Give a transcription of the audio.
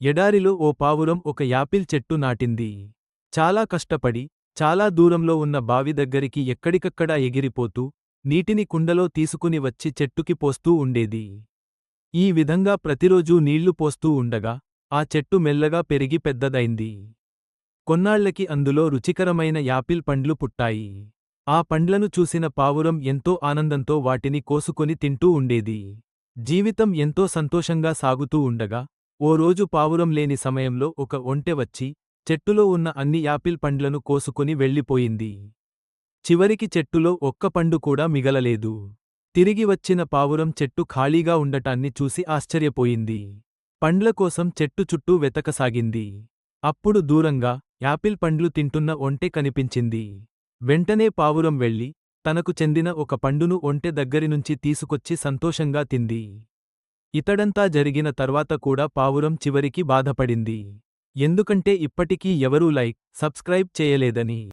ఎడారిలో ఓ పావురం ఒక యాపిల్ చెట్టు నాటింది. చాలా కష్టపడి, చాలా దూరంలో ఉన్న బావి దగ్గరికి ఎక్కడికక్కడా ఎగిరిపోతూ, నీటిని కుండలో తీసుకుని వచ్చి చెట్టుకి పోస్తూ ఉండేది. ఈ విధంగా ప్రతిరోజూ నీళ్లు పోస్తూ ఉండగా, ఆ చెట్టు మెల్లగా పెరిగి పెద్దదైంది. కొన్నాళ్లకి అందులో రుచికరమైన యాపిల్ పండ్లు పుట్టాయి. ఆ పండ్లను చూసిన పావురం ఎంతో ఆనందంతో వాటిని కోసుకొని తింటూ ఉండేది. జీవితం ఎంతో సంతోషంగా సాగుతూ ఉండగా, ఓ రోజు పావురం లేని సమయంలో ఒక ఒంటె వచ్చి, చెట్టులో ఉన్న అన్ని యాపిల్ పండ్లను కోసుకొని వెళ్ళిపోయింది. చివరికి చెట్టులో ఒక్క పండు కూడా మిగలలేదు. తిరిగి వచ్చిన పావురం చెట్టు ఖాళీగా ఉండటాన్ని చూసి ఆశ్చర్యపోయింది. పండ్ల కోసం చెట్టు చుట్టూ వెతకసాగింది. అప్పుడు దూరంగా, యాపిల్ పండ్లు తింటున్న ఒంటె కనిపించింది. వెంటనే పావురం వెళ్ళి, తనకు చెందిన ఒక పండును ఒంటె దగ్గరినుంచి తీసుకొచ్చి సంతోషంగా తింది. ఇతడంతా జరిగిన తర్వాత కూడా పావురం చివరికి బాధపడింది. ఎందుకంటే ఇప్పటికీ ఎవరూ లైక్, సబ్స్క్రైబ్ చేయలేదని.